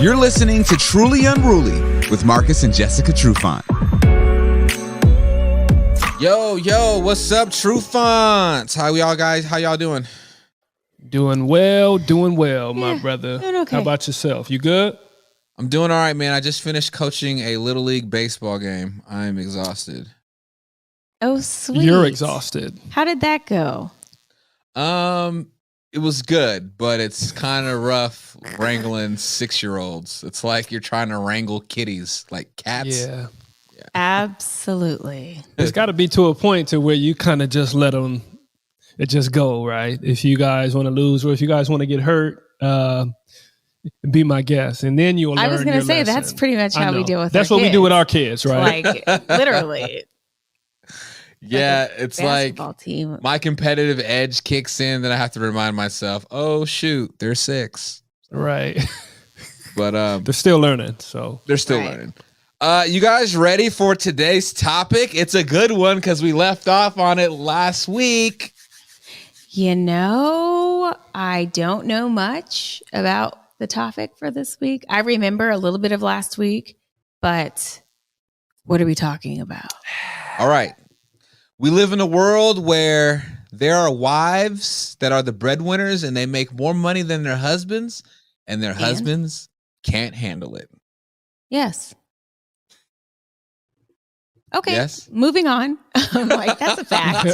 You're listening to Truly Unruly with Marcus and Jessica Trufant. Yo, what's up, Trufant? How y'all guys? How y'all doing? Doing well, my brother. Doing okay. How about yourself? You good? I'm doing all right, man. I just finished coaching a Little League baseball game. I'm exhausted. Oh, sweet. You're exhausted. How did that go? It was good, but it's kind of rough wrangling 6-year-olds. It's like you're trying to wrangle kitties, like cats. Yeah. Absolutely. It's got to be to a point to where you kind of just let them, it just go, right? If you guys want to lose or if you guys want to get hurt, be my guest. And then you'll learn. I was going to say, lesson. that's pretty much how we deal with That's our what kids. we do with our kids, right? Like, literally. Yeah, it's like team. my competitive edge kicks in, then I have to remind myself, oh, shoot, they're 6. Right. But they're still learning, so. They're still learning. You guys ready for today's topic? It's a good one because we left off on it last week. You know, I don't know much about the topic for this week. I remember a little bit of last week, but what are we talking about? All right. We live in a world where there are wives that are the breadwinners and they make more money than their husbands, and their husbands can't handle it. Yes. Okay. Yes. Moving on. I'm like, that's a fact.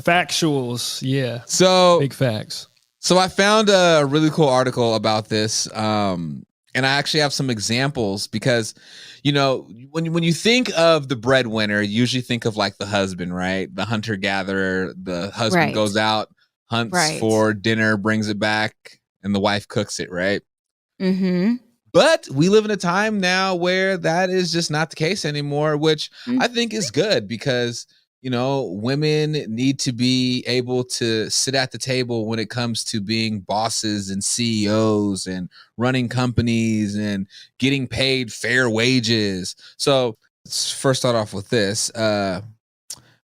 Factuals, yeah. So big facts. So I found a really cool article about this, and I actually have some examples because, you know, when you think of the breadwinner, you usually think of like the husband, right? The hunter-gatherer, the husband goes out, hunts for dinner, brings it back, and the wife cooks it, right? Mm-hmm. But we live in a time now where that is just not the case anymore, which I think is good because, you know, women need to be able to sit at the table when it comes to being bosses and CEOs and running companies and getting paid fair wages. So let's first start off with this.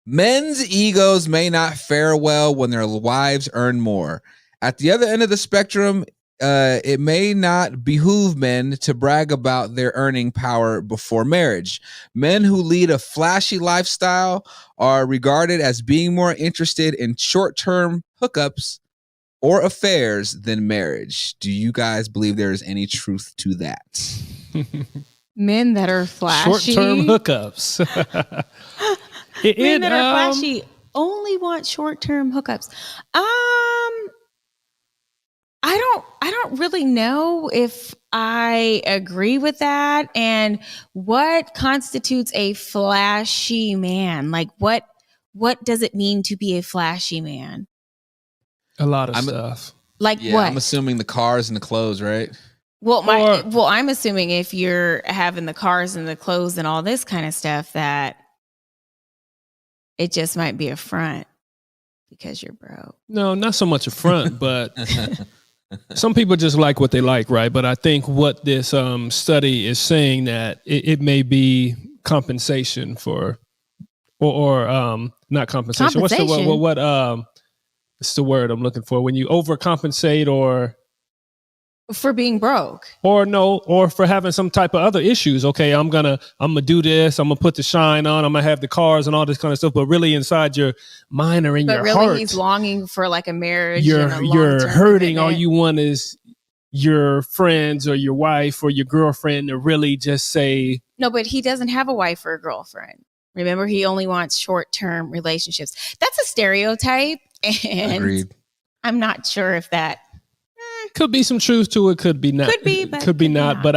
Men's egos may not fare well when their wives earn more. At the other end of the spectrum, it may not behoove men to brag about their earning power before marriage. Men who lead a flashy lifestyle are regarded as being more interested in short-term hookups or affairs than marriage. Do you guys believe there is any truth to that? Men that are flashy. Short-term hookups. Men that are flashy only want short-term hookups. I don't really know if I agree with that. And what constitutes a flashy man? Like what does it mean to be a flashy man? A lot of stuff. Like what? I'm assuming the cars and the clothes, right? Well, I'm assuming if you're having the cars and the clothes and all this kind of stuff, that it just might be a front because you're broke. No, not so much a front, but some people just like what they like, right? But I think what this study is saying that it may be compensation for, or not compensation. What's the word? It's the word I'm looking for when you overcompensate, or for being broke, or for having some type of other issues. Okay, I'm gonna do this. I'm gonna put the shine on. I'm gonna have the cars and all this kind of stuff. But really, inside your mind or in your heart, really, he's longing for like a marriage. You're hurting. Commitment. All you want is your friends or your wife or your girlfriend to really just say no. But he doesn't have a wife or a girlfriend. Remember, he only wants short-term relationships. That's a stereotype, and Agreed. I'm not sure if that. Could be some truth to it. Could be not. Could be not. But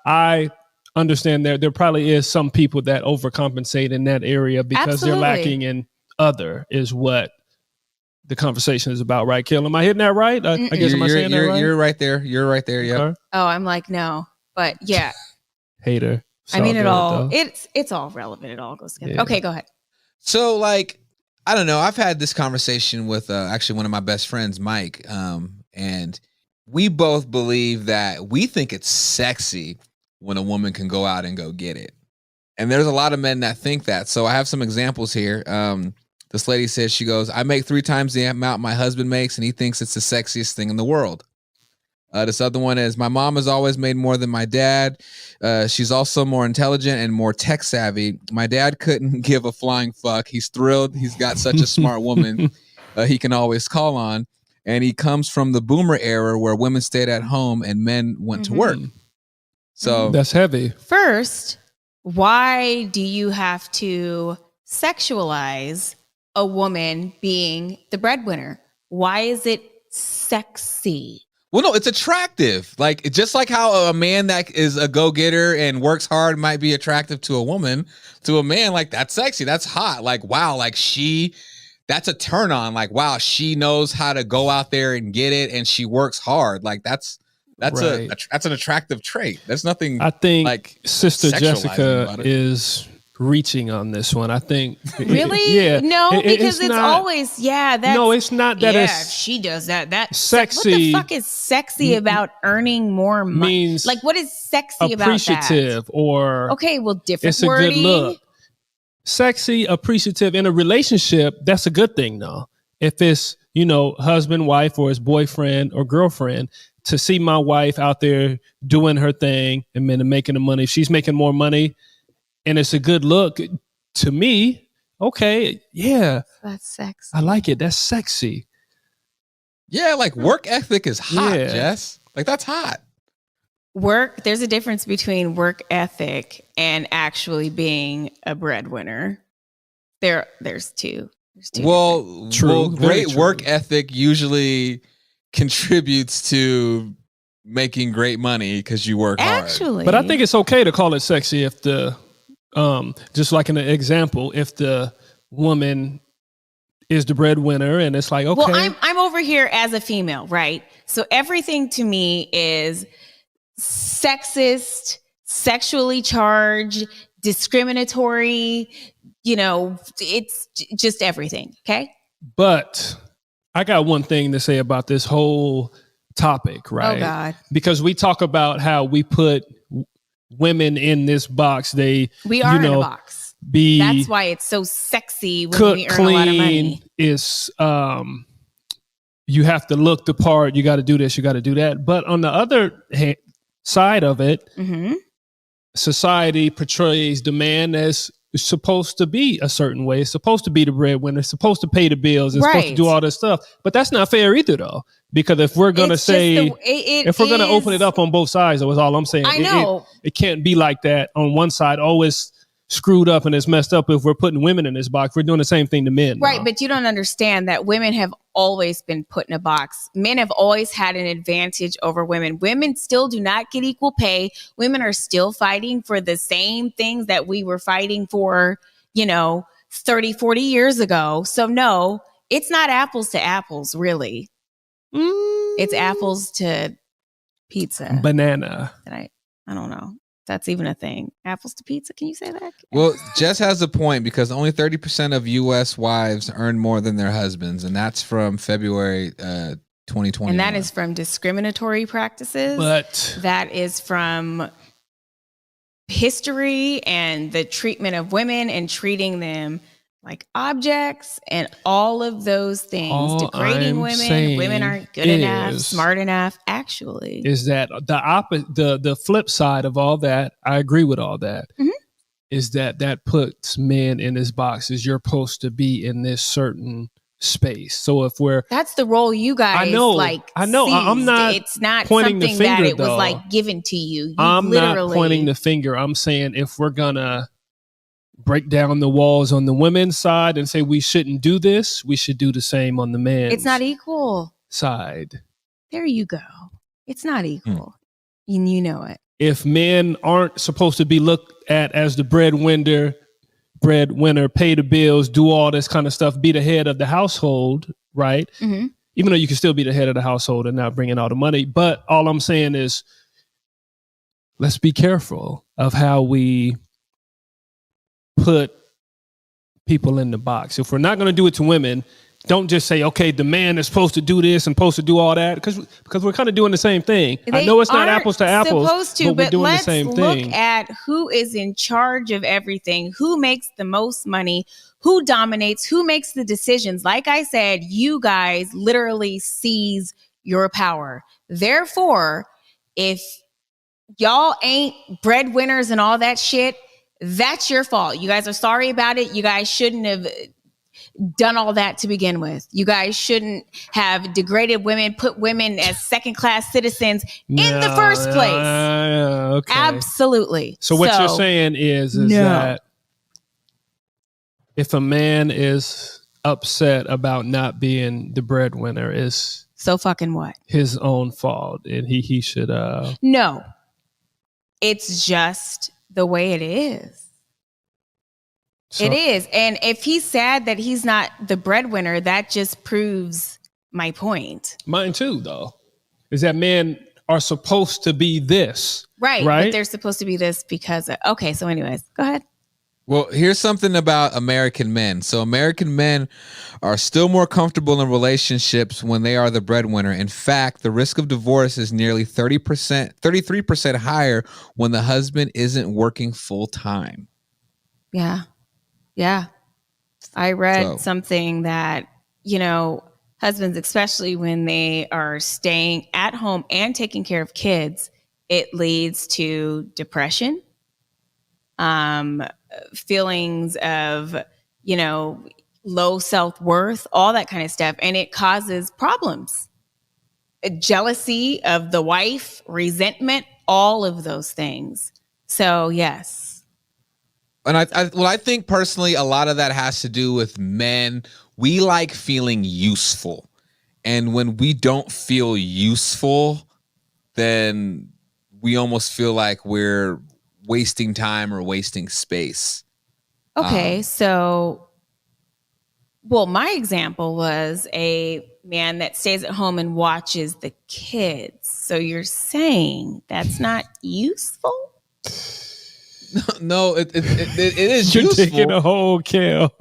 I understand there probably is some people that overcompensate in that area because they're lacking in other is what the conversation is about, right, Kill? Am I hitting that right? I guess am I saying that right? You're right there. You're right there. Yeah. Okay. Oh, I'm like no, but yeah. Hater. I mean, it all. It's all relevant. It all goes together. Yeah. Okay, go ahead. So, like, I don't know. I've had this conversation with actually one of my best friends, Mike, and we both believe that we think it's sexy when a woman can go out and go get it. And there's a lot of men that think that. So I have some examples here. This lady says, she goes, I make 3 times the amount my husband makes, and he thinks it's the sexiest thing in the world. This other one is, my mom has always made more than my dad. She's also more intelligent and more tech savvy. My dad couldn't give a flying fuck. He's thrilled he's got such a smart woman he can always call on. And he comes from the boomer era where women stayed at home and men went to work. So that's heavy. First, why do you have to sexualize a woman being the breadwinner? Why is it sexy? Well, no, it's attractive. Like, just like how a man that is a go-getter and works hard might be attractive to a woman, to a man, like, that's sexy. That's hot. Like, wow, like that's a turn on. Like, wow, she knows how to go out there and get it, and she works hard. Like, that's Right. that's an attractive trait. There's nothing. I think like Sister sexualizing Jessica about it. is reaching on this one. I think. Really? Yeah. No, because it's not, always, that's, no, it's not that yeah, it's if she does that. That's sexy. What the fuck is sexy about earning more money? means Like, what is sexy about that? appreciative or Okay, well, different it's a wording. good look. Sexy, appreciative in a relationship, that's a good thing though. If it's, husband, wife, or his boyfriend or girlfriend, to see my wife out there doing her thing and then making the money, she's making more money and it's a good look to me. Okay. Yeah. That's sexy. I like it. That's sexy. Yeah, like work ethic is hot, Yeah. Jess. Like, that's hot. There's a difference between work ethic and actually being a breadwinner. There's two. Well, True, very great true. work ethic usually contributes to making great money because you work hard. Actually. But I think it's okay to call it sexy if the, just like in the example, if the woman is the breadwinner and it's like, okay. Well, I'm over here as a female, right? So everything to me is sexist, sexually charged, discriminatory, it's just everything. Okay. But I got one thing to say about this whole topic, right? Oh God. Because we talk about how we put women in this box. We are in a box. That's why it's so sexy when cook, we earn clean, a lot of money. is you have to look the part. You got to do this. You got to do that. But on the other side of it, society portrays the man as supposed to be a certain way. It's supposed to be the breadwinner. It's supposed to pay the bills. It's supposed to do all this stuff. But that's not fair either, though. Because if we're gonna if we're gonna open it up on both sides, that was all I'm saying. I know it can't be like that on one side. Always screwed up and it's messed up if we're putting women in this box. We're doing the same thing to men. Right, now. but you don't understand that women have always been put in a box. Men have always had an advantage over women. Women still do not get equal pay. Women are still fighting for the same things that we were fighting for, 30, 40 years ago. So no, it's not apples to apples, really. It's apples to pizza. Banana. I don't know. That's even a thing. Apples to pizza. Can you say that? Well, Jess has a point because only 30% of U.S. wives earn more than their husbands, and that's from February 2020. And that is from discriminatory practices. But that is from history and the treatment of women and treating them like objects and all of those things. All Degrading I'm women. Women aren't good enough, is- smart enough. Actually, is that the flip side of all that? I agree with all that. Is that puts men in this box? Is you're supposed to be in this certain space? So if that's the role you guys I know. seized. I'm not. It's not pointing the something that finger, it was though. like given to you. I'm not pointing the finger. I'm saying if we're gonna break down the walls on the women's side and say we shouldn't do this, we should do the same on the men's. It's not equal. Side. There you go. It's not equal. And you know it. If men aren't supposed to be looked at as the breadwinner, pay the bills, do all this kind of stuff, be the head of the household, right? Even though you can still be the head of the household and not bring in all the money. But all I'm saying is, let's be careful of how we put people in the box. If we're not going to do it to women, don't just say, okay, the man is supposed to do this and supposed to do all that, because we're kind of doing the same thing. I know it's not apples to apples, but we're doing the same thing. Let's look at who is in charge of everything, who makes the most money, who dominates, who makes the decisions. Like I said, you guys literally seize your power. Therefore, if y'all ain't breadwinners and all that shit, that's your fault. You guys are sorry about it. You guys shouldn't have done all that to begin with. You guys shouldn't have degraded women, put women as second-class citizens in the first place. Okay. Absolutely. So what you're saying is that if a man is upset about not being the breadwinner, is so fucking what? His own fault, and he should No. It's just the way it is. So, it is. And if he's sad that he's not the breadwinner, that just proves my point. Mine too, though, is that men are supposed to be this. Right. But they're supposed to be this because okay, so anyways, go ahead. Well, here's something about American men. So American men are still more comfortable in relationships when they are the breadwinner. In fact, the risk of divorce is nearly 33% higher when the husband isn't working full time. Yeah. Yeah. I read something that, husbands, especially when they are staying at home and taking care of kids, it leads to depression, feelings of, low self-worth, all that kind of stuff. And it causes problems, jealousy of the wife, resentment, all of those things. So, yes. And I think personally, a lot of that has to do with men. We like feeling useful. And when we don't feel useful, then we almost feel like we're wasting time or wasting space. Okay, my example was a man that stays at home and watches the kids. So you're saying that's not useful? No, it is You're useful. Taking a whole kill.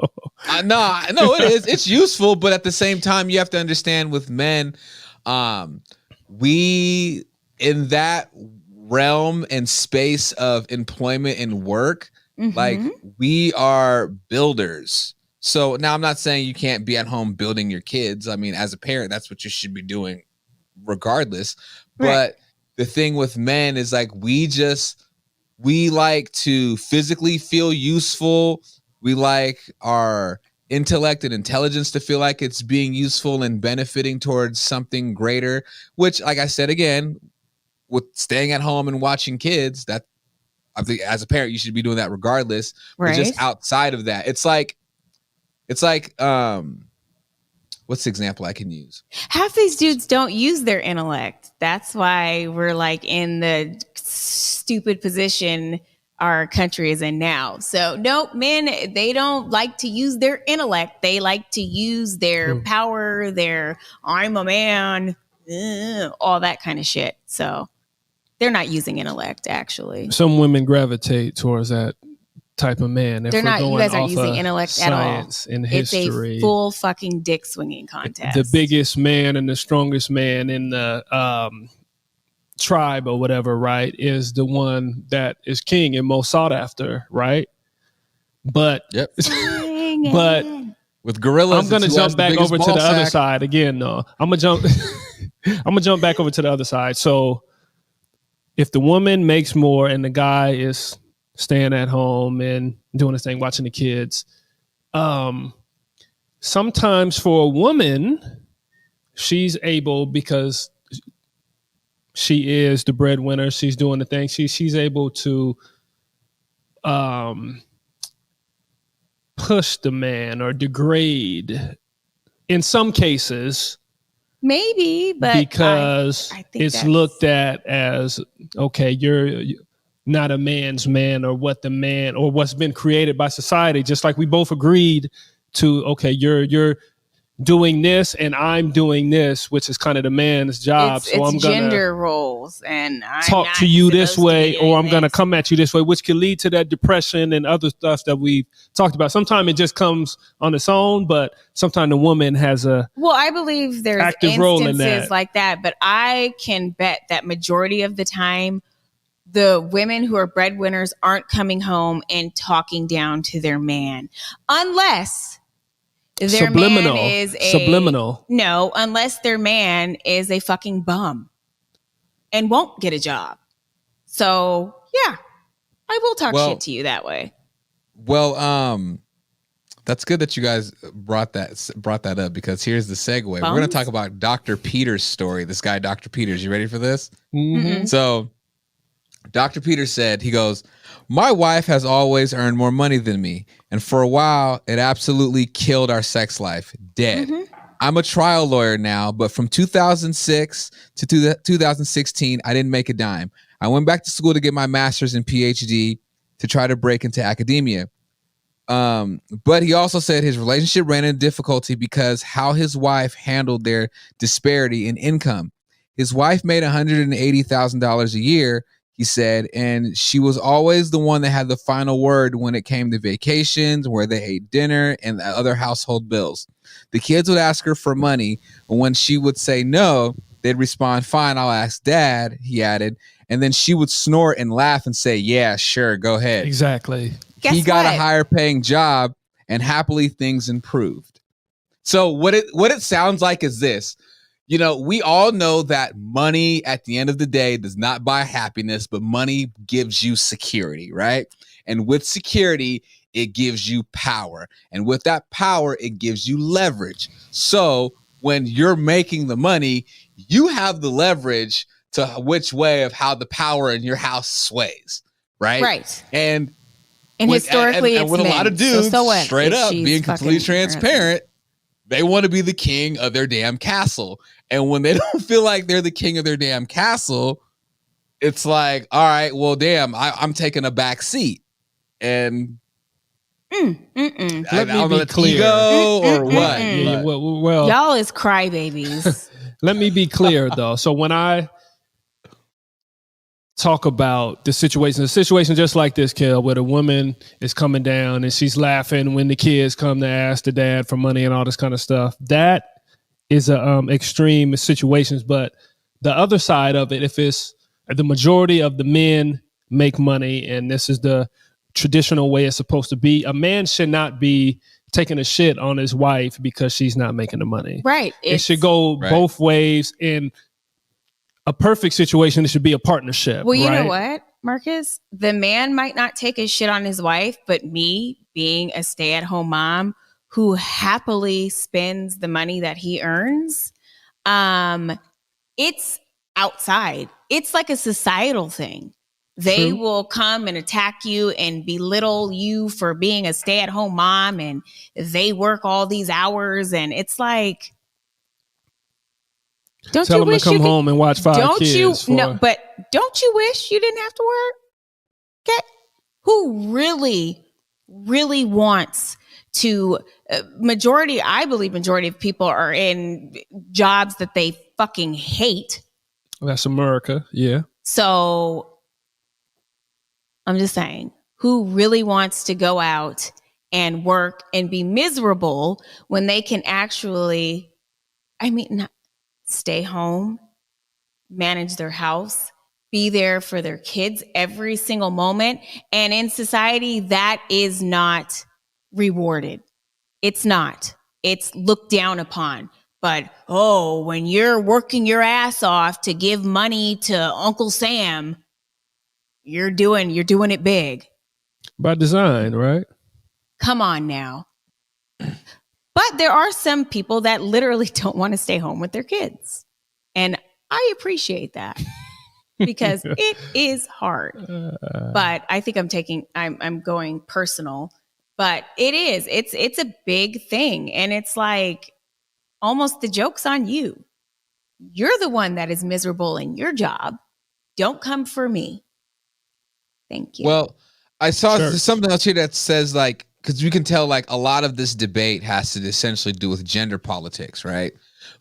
No, it is. It's useful, but at the same time, you have to understand with men, we in that realm and space of employment and work, like we are builders. So now I'm not saying you can't be at home building your kids. I mean, as a parent, that's what you should be doing regardless. Right. But the thing with men is like, we like to physically feel useful. We like our intellect and intelligence to feel like it's being useful and benefiting towards something greater, which, like I said, again, with staying at home and watching kids, that I think as a parent, you should be doing that regardless. Right. But just outside of that, it's like, what's the example I can use? Half these dudes don't use their intellect. That's why we're like in the stupid position our country is in now. So no, men, they don't like to use their intellect. They like to use their power, their I'm a man, all that kind of shit. So they're not using intellect, actually. Some women gravitate towards that type of man. They're not. You guys aren't using intellect at all. And history. It's a full fucking dick swinging contest. The biggest man and the strongest man in the tribe or whatever, right, is the one that is king and most sought after, right? But but with gorillas, I'm gonna jump back over to the other side again. No, I'm gonna jump back over to the other side. So if the woman makes more and the guy is staying at home and doing his thing, watching the kids, sometimes for a woman, she's able, because she is the breadwinner, she's doing the thing, she's able to push the man or degrade in some cases. Maybe, but because I think it's looked at as, okay, you're not a man's man, or what the man, or what's been created by society. Just like we both agreed to, okay, you're doing this and I'm doing this, which is kind of the man's job. So I'm gonna gender roles, and I'm talk to you this way, or I'm gonna come at you this way, which can lead to that depression and other stuff that we've talked about. Sometimes it just comes on its own, but sometimes the woman has a I believe there's active role in that. Like that, but I can bet that majority of the time, the women who are breadwinners aren't coming home and talking down to their man, unless their man is subliminal. No, unless their man is a fucking bum. and won't get a job. So yeah, I will talk Well- shit to you that way. Well, that's good that you guys brought that up, because here's the segue. We're going to talk about Dr. Peters' story. This guy, Dr. Peters. You ready for this? Mhm. So Dr. Peters said, he goes, "My wife has always earned more money than me. And for a while, it absolutely killed our sex life. Dead. I'm a trial lawyer now, but from 2006 to 2016, I didn't make a dime. I went back to school to get my master's and PhD to try to break into academia. But he also said his relationship ran into difficulty because how his wife handled their disparity in income. His wife made $180,000 a year, he said, and she was always the one that had the final word when it came to vacations, where they ate dinner, and other household bills. The kids would ask her for money, and when she would say no, they'd respond, 'Fine, I'll ask Dad,' he added. And then she would snort and laugh and say, 'Yeah, sure, go ahead.' Exactly. He got a higher paying job, and happily things improved." So what it sounds like is this. You know, we all know that money at the end of the day does not buy happiness, but money gives you security, right? And with security, it gives you power. And with that power, it gives you leverage. So when you're making the money, you have the leverage to which way of how the power in your house sways, right? Right. And historically, and it's with a men. lot of dudes, So what straight if up, she's being completely fucking her transparent, they want to be the king of their damn castle. And when they don't feel like they're the king of their damn castle, it's like, all right, well, damn, I'm taking a back seat. And I Let me don't know be if it's clear. ego or what. Yeah, but- well, Y'all is crybabies. let me be clear though. So when I talk about the situation just like this, Kel, where the woman is coming down and she's laughing when the kids come to ask the dad for money and all this kind of stuff, that is a extreme situations. But the other side of it, if it's the majority of the men make money and this is the traditional way it's supposed to be, a man should not be taking a shit on his wife because she's not making the money. Right. It should go both ways. In a perfect situation, it should be a partnership. Well, you right? know what, Marcus? The man might not take his shit on his wife, but me being a stay-at-home mom who happily spends the money that he earns, it's outside. It's like a societal thing. They will come and attack you and belittle you for being a stay-at-home mom, and they work all these hours, and it's like, don't Tell you them wish to come you could, home and watch 5 kids. but don't you wish you didn't have to work? Okay, who really wants to? I believe majority of people are in jobs that they fucking hate. That's America. Yeah. So I'm just saying, who really wants to go out and work and be miserable when they can actually, stay home, manage their house, be there for their kids every single moment. And in society, that is not rewarded. It's not. It's looked down upon. But, when you're working your ass off to give money to Uncle Sam, you're doing it big. By design, right? Come on now. But there are some people that literally don't want to stay home with their kids. And I appreciate that because it is hard. But I think I'm going personal, but it is. It's a big thing. And it's like almost the joke's on you. You're the one that is miserable in your job. Don't come for me. Thank you. Well, I saw something else here that says, like, because you can tell, like, a lot of this debate has to essentially do with gender politics, right?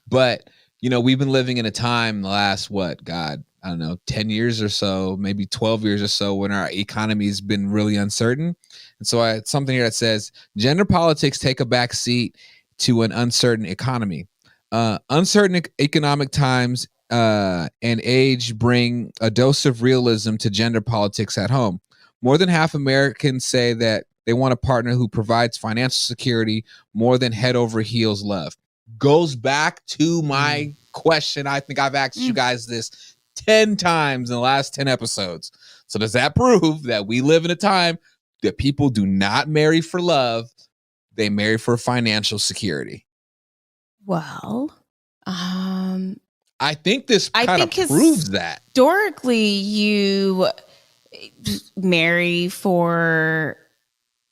But, you know, we've been living in a time the last, 10 years or so, maybe 12 years or so, when our economy has been really uncertain. And so I had something here that says, gender politics take a back seat to an uncertain economy. Uncertain economic times and age bring a dose of realism to gender politics at home. More than half Americans say that they want a partner who provides financial security more than head over heels love. Goes back to my question. I think I've asked you guys this 10 times in the last 10 episodes. So does that prove that we live in a time that people do not marry for love? They marry for financial security. Well, I think this kind of proves that. Historically, you marry for,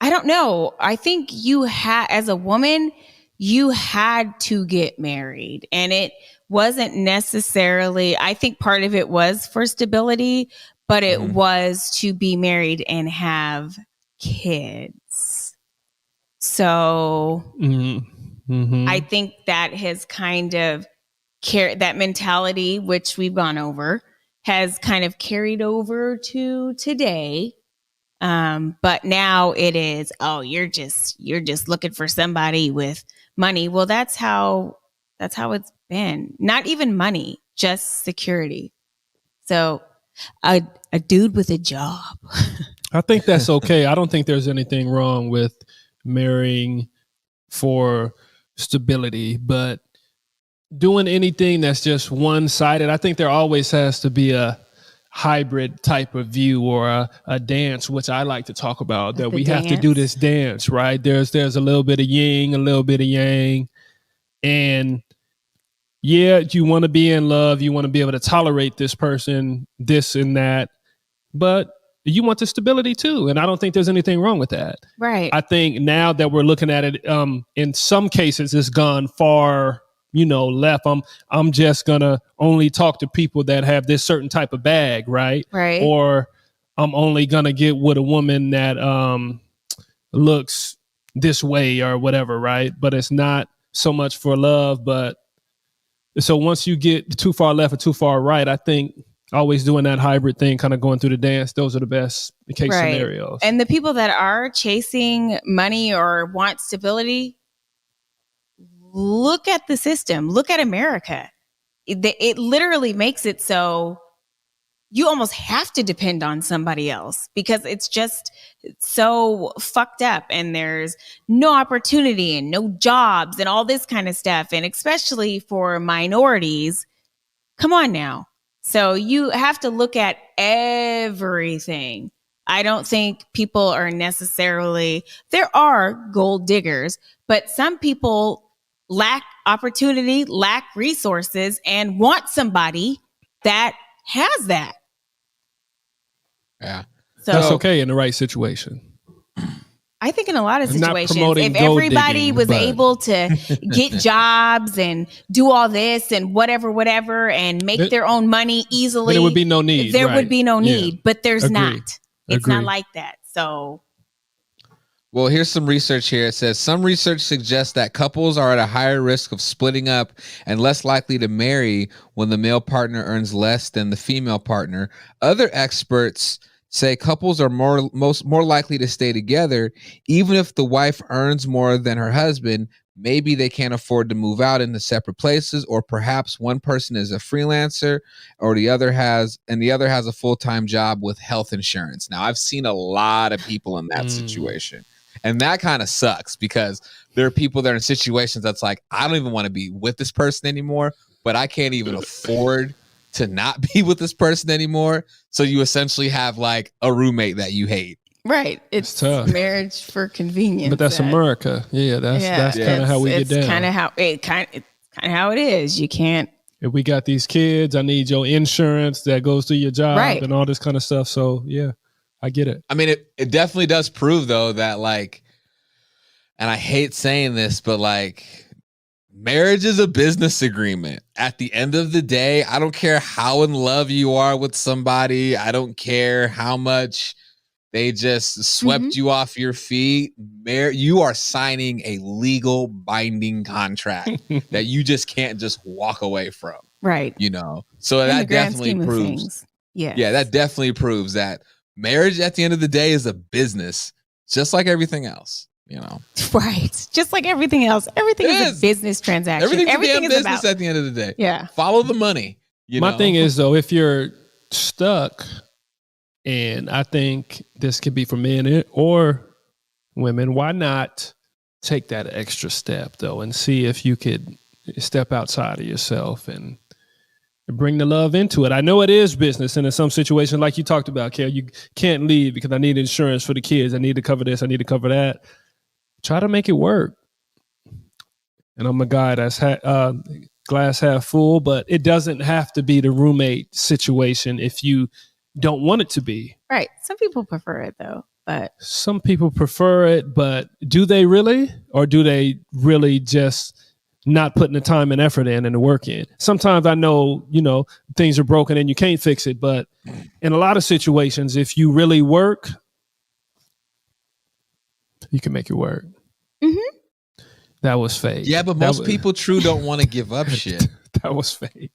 I don't know. I think you had, as a woman, you had to get married, and it wasn't necessarily, I think part of it was for stability, but it was to be married and have kids. So I think that has kind of that mentality, which we've gone over, has kind of carried over to today. But now it is, oh, you're just looking for somebody with money. Well, that's how it's been. Not even money, just security. So a dude with a job. I think that's okay. I don't think there's anything wrong with marrying for stability, but doing anything that's just one-sided, I think there always has to be a hybrid type of view or a dance, which I like to talk about, that we have to do this dance, right? There's a little bit of yin, a little bit of yang. And yeah, you want to be in love. You want to be able to tolerate this person, this and that. But you want the stability too. And I don't think there's anything wrong with that. Right. I think now that we're looking at it, in some cases it's gone far, left. I'm just gonna only talk to people that have this certain type of bag, right? Right. Or I'm only gonna get with a woman that looks this way or whatever, right? But it's not so much for love. But so once you get too far left or too far right, I think always doing that hybrid thing, kind of going through the dance, those are the best case scenarios. And the people that are chasing money or want stability, look at the system. Look at America. It literally makes it so you almost have to depend on somebody else because it's just so fucked up, and there's no opportunity and no jobs and all this kind of stuff. And especially for minorities, come on now. So you have to look at everything. I don't think people are necessarily, there are gold diggers, but some people lack opportunity, lack resources, and want somebody that has that. Yeah. So that's okay in the right situation. I think in a lot of I'm not situations, promoting if gold everybody digging, was but- able to get jobs and do all this and whatever, and make their own money easily, Then there would be no need. There right. would be no need, Yeah. but there's Agree. not. It's Agree. not like that. So Well, here's some research here. It says some research suggests that couples are at a higher risk of splitting up and less likely to marry when the male partner earns less than the female partner. Other experts say couples are more likely to stay together even if the wife earns more than her husband. Maybe they can't afford to move out into separate places, or perhaps one person is a freelancer or the other has a full-time job with health insurance. Now, I've seen a lot of people in that situation. And that kind of sucks because there are people that are in situations that's like, I don't even want to be with this person anymore, but I can't even afford to not be with this person anymore. So you essentially have like a roommate that you hate. right, it's tough. marriage for convenience. But that's America. Yeah, that's kind of how we get down. It's kind of how it is. You can't. If we got these kids, I need your insurance that goes to your job and all this kind of stuff. So yeah, I get it. I mean, it definitely does prove though that like, and I hate saying this, but like marriage is a business agreement. At the end of the day, I don't care how in love you are with somebody. I don't care how much they just swept you off your feet. You are signing a legal binding contract that you just can't just walk away from. Right. So In that the grand definitely scheme of proves. things. Yeah. Yeah, that definitely proves that marriage at the end of the day is a business, just like everything else. Right. Just like everything else. Everything is a business transaction. Everything's Everything a damn is business about, at the end of the day. Yeah. Follow the money. My thing is though, if you're stuck, and I think this could be for men or women, why not take that extra step though and see if you could step outside of yourself and Bring the love into it. I know it is business, and in some situations, like you talked about, Kel, you can't leave because I need insurance for the kids. I need to cover this. I need to cover that. Try to make it work. And I'm a guy that's glass half full, but it doesn't have to be the roommate situation if you don't want it to be. Right. Some people prefer it though, but some people prefer it, but do they really? Or do they really just not putting the time and effort in and the work in? Sometimes I know, things are broken and you can't fix it, but in a lot of situations, if you really work, you can make it work. Mm-hmm. That was fake. Yeah, but most people don't want to give up shit. That was fake.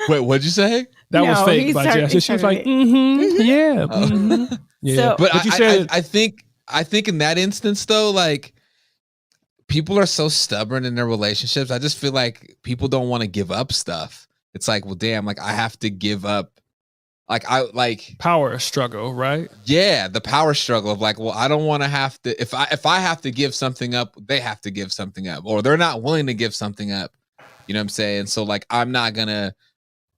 Wait, what'd you say? That was fake by Jess. She was like, yeah. Mm-hmm. Yeah. So, but you said, I think in that instance though, like people are so stubborn in their relationships. I just feel like people don't want to give up stuff. It's like, well, damn, like I have to give up. Like power struggle, right? Yeah, the power struggle of like, well, I don't want to have to. If I have to give something up, they have to give something up, or they're not willing to give something up. You know what I'm saying? So like, I'm not gonna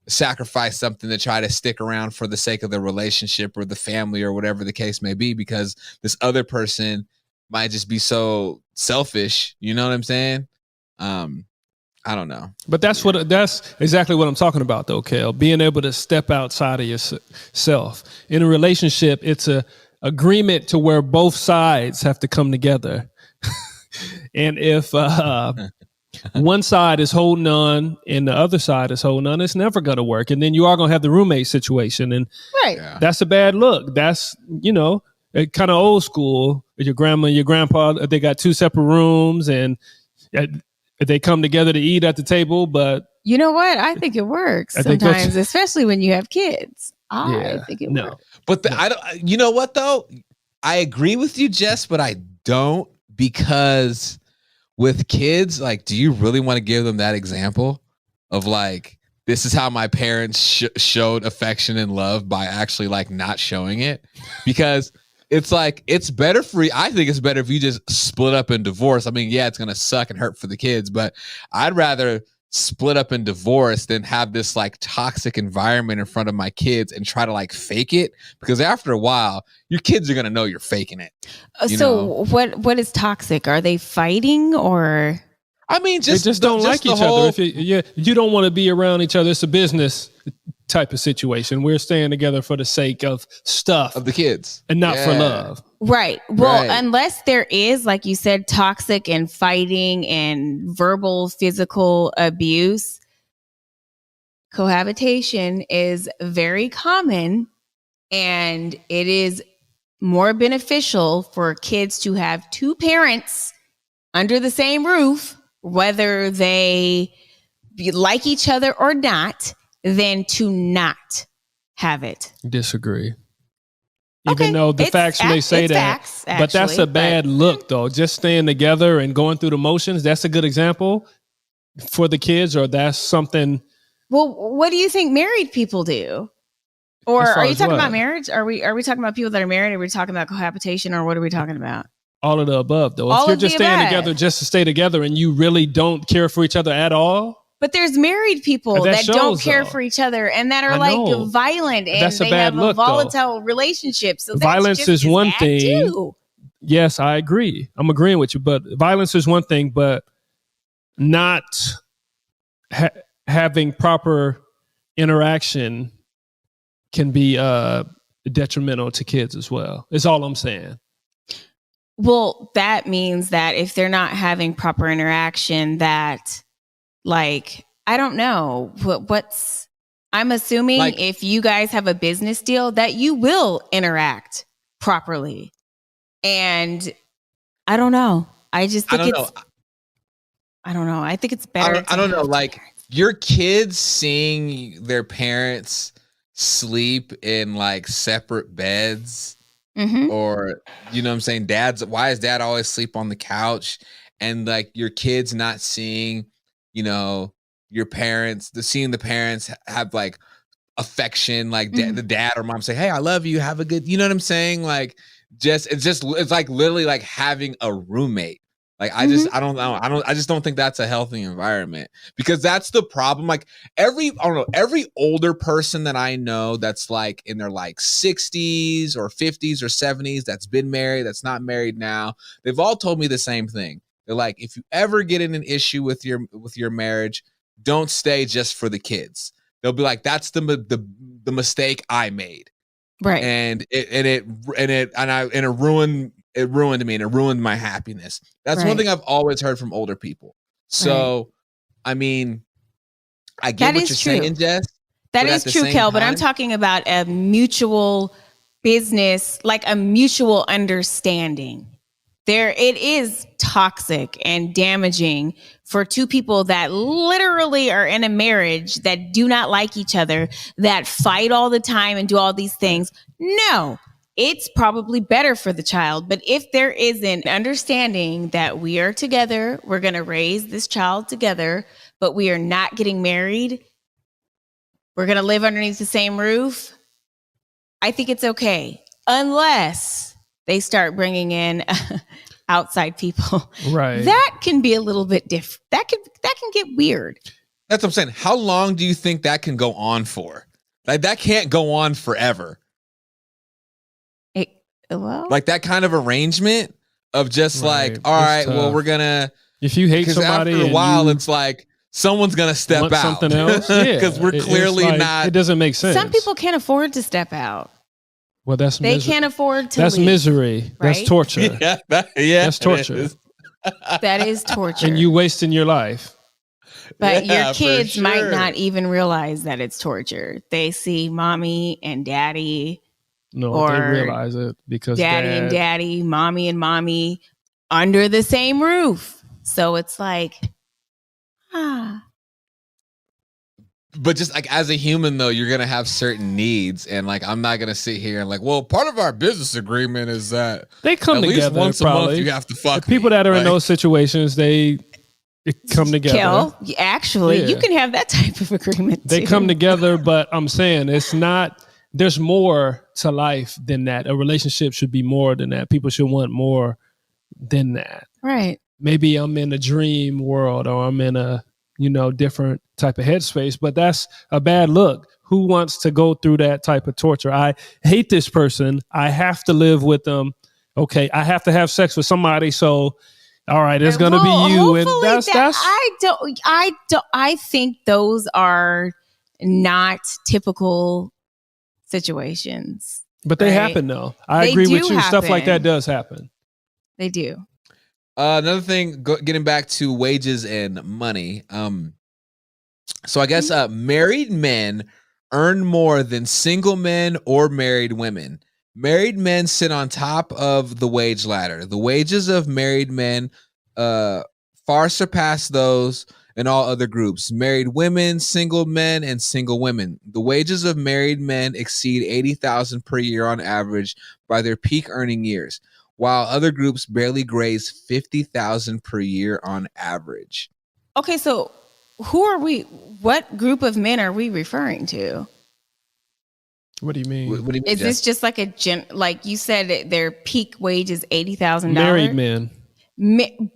sacrifice something to try to stick around for the sake of the relationship or the family or whatever the case may be, because this other person might just be so selfish. You know what I'm saying? I don't know. But that's exactly what I'm talking about though, Kel. Being able to step outside of yourself. In a relationship, it's a agreement to where both sides have to come together. And if one side is holding on and the other side is holding on, it's never going to work. And then you are going to have the roommate situation. And that's a bad look. That's, kind of old school. Your grandma and your grandpa, they got two separate rooms and they come together to eat at the table. But you know what? I think it works sometimes, especially when you have kids. I think it works. But I don't. You know what though? I agree with you, Jess, but I don't, because with kids, like, do you really want to give them that example of like, this is how my parents showed affection and love by actually like not showing it? Because it's like, it's better for you. I think it's better if you just split up and divorce. I mean, yeah, it's going to suck and hurt for the kids, but I'd rather split up and divorce than have this like toxic environment in front of my kids and try to like fake it, because after a while your kids are going to know you're faking it. So what is toxic? Are they fighting, or I mean, they just don't like each other. If you don't want to be around each other, it's a business type of situation. We're staying together for the sake of stuff of the kids and not for love. Right. Well, unless there is, like you said, toxic and fighting and verbal, physical abuse, cohabitation is very common, and it is more beneficial for kids to have two parents under the same roof, whether they like each other or not, than to not have it. Disagree. Even though the facts may say that, but that's a bad look though. Just staying together and going through the motions. That's a good example for the kids, or that's something. Well, what do you think married people do? Or are you talking about marriage? Are we talking about people that are married? Are we talking about cohabitation, or what are we talking about? All of the above though. If you're just staying together just to stay together and you really don't care for each other at all. But there's married people that don't care for each other and that are like violent, and they have a volatile relationship. So violence is one thing. Too. Yes, I agree. I'm agreeing with you. But violence is one thing, but not having proper interaction can be detrimental to kids as well. Is all I'm saying. Well, that means that if they're not having proper interaction, that, like, I don't know what's, I'm assuming like, if you guys have a business deal that you will interact properly. And I don't know. I just think I don't know. I think it's better. I don't know. Like your kids seeing their parents sleep in like separate beds. Mm-hmm. Or, you know what I'm saying? Why is dad always sleep on the couch? And like your kids not seeing, your parents, seeing the parents have like affection, like the dad or mom say, hey, I love you. Have a good, you know what I'm saying? Like it's like literally like having a roommate. Like, I don't know. I just don't think that's a healthy environment, because that's the problem. Like every older person that I know that's like in their like 60s or 50s or 70s, that's been married, that's not married now, they've all told me the same thing. They're like, if you ever get in an issue with your marriage, don't stay just for the kids. They'll be like, that's the mistake I made. Right. And it ruined me, and it ruined my happiness. That's one thing I've always heard from older people. So, I mean, I get what you're saying, Jess. That is true, Kel, but I'm talking about a mutual business, like a mutual understanding. It is toxic and damaging for two people that literally are in a marriage that do not like each other, that fight all the time and do all these things. No, it's probably better for the child. But if there is an understanding that we are together, we're going to raise this child together, but we are not getting married, we're going to live underneath the same roof, I think it's okay. Unless they start bringing in outside people. Right. That can be a little bit different. That can get weird. That's what I'm saying. How long do you think that can go on for? Like, that can't go on forever. Like that kind of arrard of just like, all right, well, we're gonna. If you hate somebody, after a while, it's like someone's gonna step out. Something else, because we're clearly like, not. It doesn't make sense. Some people can't afford to step out. Well, they can't afford to. That's leave, misery. Right? That's torture. That's torture. That is torture. And you wasting your life. But your kids might not even realize that it's torture. They see mommy and daddy. No, they realize it because daddy and daddy, mommy and mommy under the same roof. So it's like, But just like as a human, though, you're going to have certain needs. And like, I'm not going to sit here and like, well, part of our business agreement is that they come together. At least once a month, you have to fuck the people that are in those situations, they come together. Kel, actually, you can have that type of agreement. They come together, but I'm saying it's not, there's more to life than that. A relationship should be more than that. People should want more than that. Right. Maybe I'm in a dream world or I'm in a, different type of headspace, but that's a bad look. Who wants to go through that type of torture? I hate this person. I have to live with them. Okay. I have to have sex with somebody. So, all right, it's going to be you. And that's I think those are not typical situations. But they happen though. I agree with you. Stuff like that does happen. They do. Another thing, getting back to wages and money. So I guess married men earn more than single men or married women. Married men sit on top of the wage ladder. The wages of married men far surpass those in all other groups. Married women, single men, and single women. The wages of married men exceed $80,000 per year on average by their peak earning years, while other groups barely graze $50,000 per year on average. Okay, so what group of men are we referring to? What do you mean? What do you mean, Is this just like like you said, their peak wage is $80,000? Married men.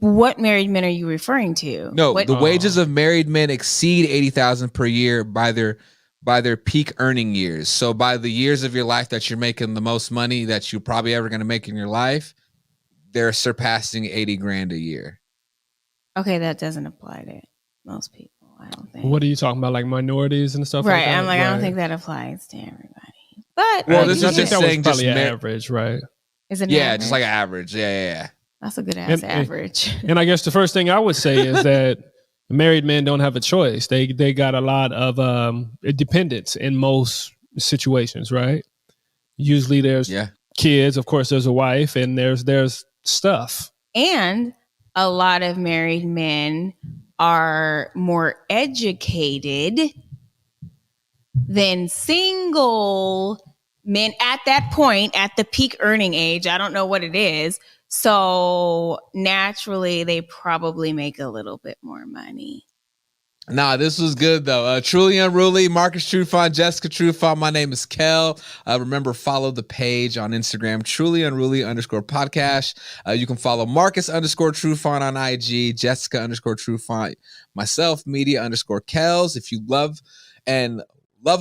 What married men are you referring to? No, the wages of married men exceed $80,000 per year by their peak earning years. So by the years of your life that you're making the most money that you're probably ever going to make in your life, they're surpassing $80,000 a year. Okay, that doesn't apply to most people, I don't think. What are you talking about, like minorities and stuff? Right, like that? I'm like, I don't think that applies to everybody. But this is just saying probably average, right? Is it? Yeah, just like average. Yeah. That's a good ass average. And I guess the first thing I would say is that married men don't have a choice. They got a lot of dependence in most situations, right? Usually there's kids, of course there's a wife, and there's stuff. And a lot of married men are more educated than single men at that point, at the peak earning age. I don't know what it is. So naturally, they probably make a little bit more money. Nah, this was good though. Truly Unruly, Marcus Trufant, Jessica Trufant. My name is Kel. Remember, follow the page on Instagram, Truly Unruly _podcast. You can follow Marcus _Trufant on IG, Jessica _Trufant, myself, media _Kels. If you love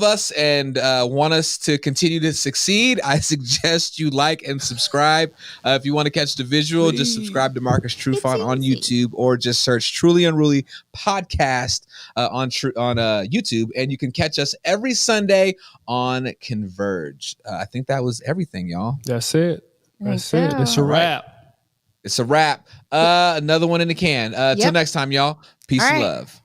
us and want us to continue to succeed, I suggest you like and subscribe. If you want to catch the visual, just subscribe to Marcus Trufant on YouTube, or just search Truly Unruly podcast on YouTube, and you can catch us every Sunday on Converge. I think that was everything, y'all. That's it. That's it. It's a wrap. It's a wrap. Another one in the can. Till next time, y'all. Peace and love.